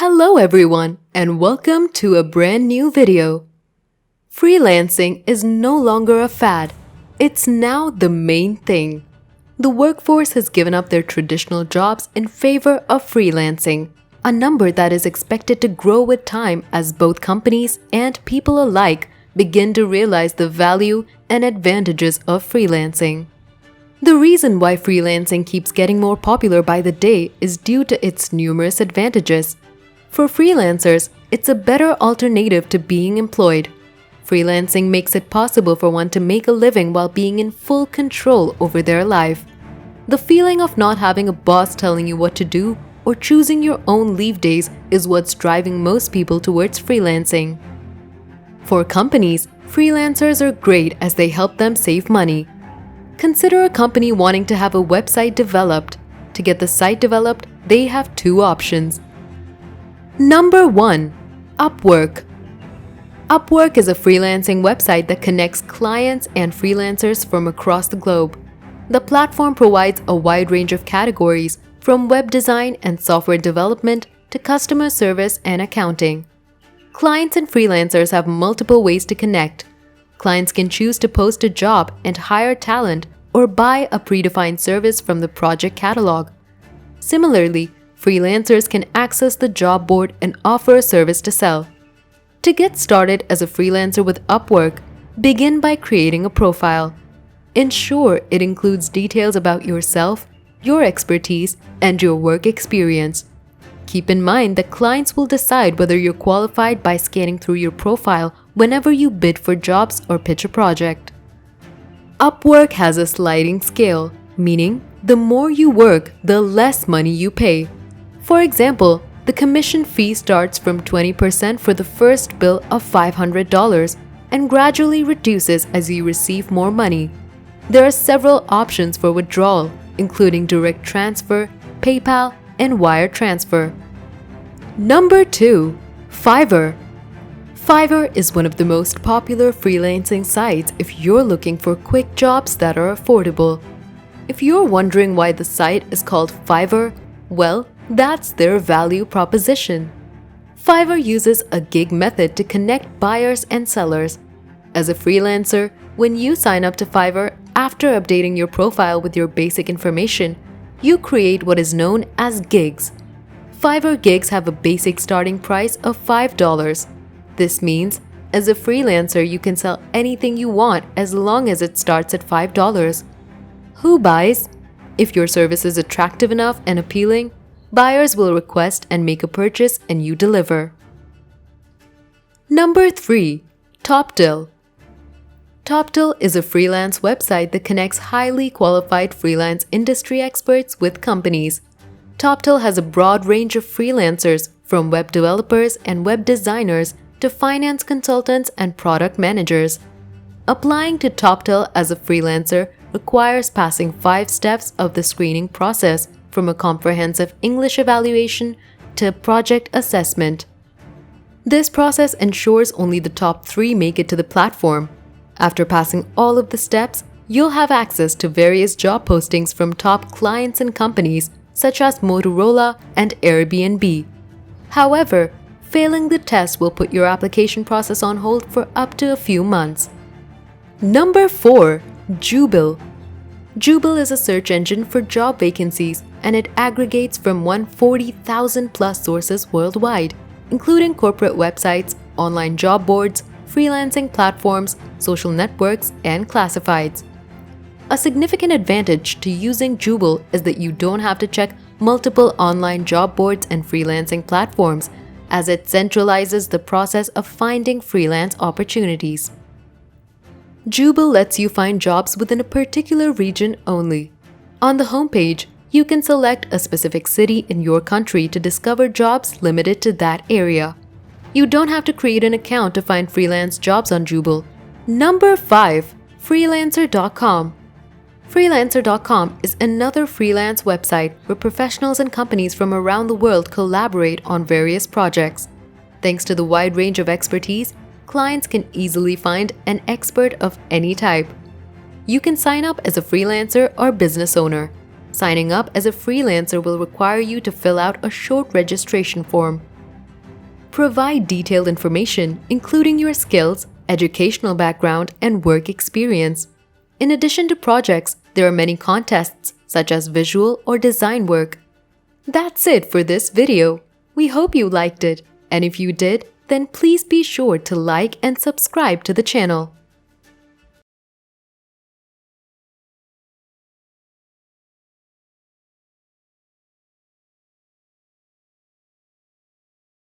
Hello everyone and welcome to a brand new video. Freelancing is no longer a fad, it's now the main thing. The workforce has given up their traditional jobs in favor of freelancing, a number that is expected to grow with time as both companies and people alike begin to realize the value and advantages of freelancing. The reason why freelancing keeps getting more popular by the day is due to its numerous advantages. For freelancers, it's a better alternative to being employed. Freelancing makes it possible for one to make a living while being in full control over their life. The feeling of not having a boss telling you what to do or choosing your own leave days is what's driving most people towards freelancing. For companies, freelancers are great as they help them save money. Consider a company wanting to have a website developed. To get the site developed, they have two options. Number 1. Upwork. Upwork is a freelancing website that connects clients and freelancers from across the globe. The platform provides a wide range of categories, from web design and software development to customer service and accounting. Clients and freelancers have multiple ways to connect. Clients can choose to post a job and hire talent or buy a predefined service from the project catalog. Similarly, freelancers can access the job board and offer a service to sell. To get started as a freelancer with Upwork, begin by creating a profile. Ensure it includes details about yourself, your expertise, and your work experience. Keep in mind that clients will decide whether you're qualified by scanning through your profile whenever you bid for jobs or pitch a project. Upwork has a sliding scale, meaning the more you work, the less money you pay. For example, the commission fee starts from 20% for the first bill of $500 and gradually reduces as you receive more money. There are several options for withdrawal, including direct transfer, PayPal, and wire transfer. Number 2. Fiverr. Fiverr is one of the most popular freelancing sites if you're looking for quick jobs that are affordable. If you're wondering why the site is called Fiverr, well, that's their value proposition. Fiverr uses a gig method to connect buyers and sellers. As a freelancer, when you sign up to Fiverr, after updating your profile with your basic information, you create what is known as gigs. Fiverr gigs have a basic starting price of $5. This means, as a freelancer, you can sell anything you want as long as it starts at $5. Who buys? If your service is attractive enough and appealing, buyers will request and make a purchase and you deliver. Number 3. TopDeal. TopDeal is a freelance website that connects highly qualified freelance industry experts with companies. TopDeal has a broad range of freelancers, from web developers and web designers to finance consultants and product managers. Applying to TopDeal as a freelancer requires passing 5 steps of the screening process, from a comprehensive English evaluation to project assessment. This process ensures only the top 3 make it to the platform. After passing all of the steps, you'll have access to various job postings from top clients and companies such as Motorola and Airbnb. However, failing the test will put your application process on hold for up to a few months. Number 4. Jubel. Jubel is a search engine for job vacancies, and it aggregates from 140,000 plus sources worldwide, including corporate websites, online job boards, freelancing platforms, social networks, and classifieds. A significant advantage to using Jubel is that you don't have to check multiple online job boards and freelancing platforms, as it centralizes the process of finding freelance opportunities. Jubel lets you find jobs within a particular region only. On the homepage, you can select a specific city in your country to discover jobs limited to that area. You don't have to create an account to find freelance jobs on Jubel. Number 5. Freelancer.com. Freelancer.com is another freelance website where professionals and companies from around the world collaborate on various projects. Thanks to the wide range of expertise, clients can easily find an expert of any type. You can sign up as a freelancer or business owner. Signing up as a freelancer will require you to fill out a short registration form. Provide detailed information, including your skills, educational background, and work experience. In addition to projects, there are many contests such as visual or design work. That's it for this video. We hope you liked it, and if you did, then please be sure to like and subscribe to the channel.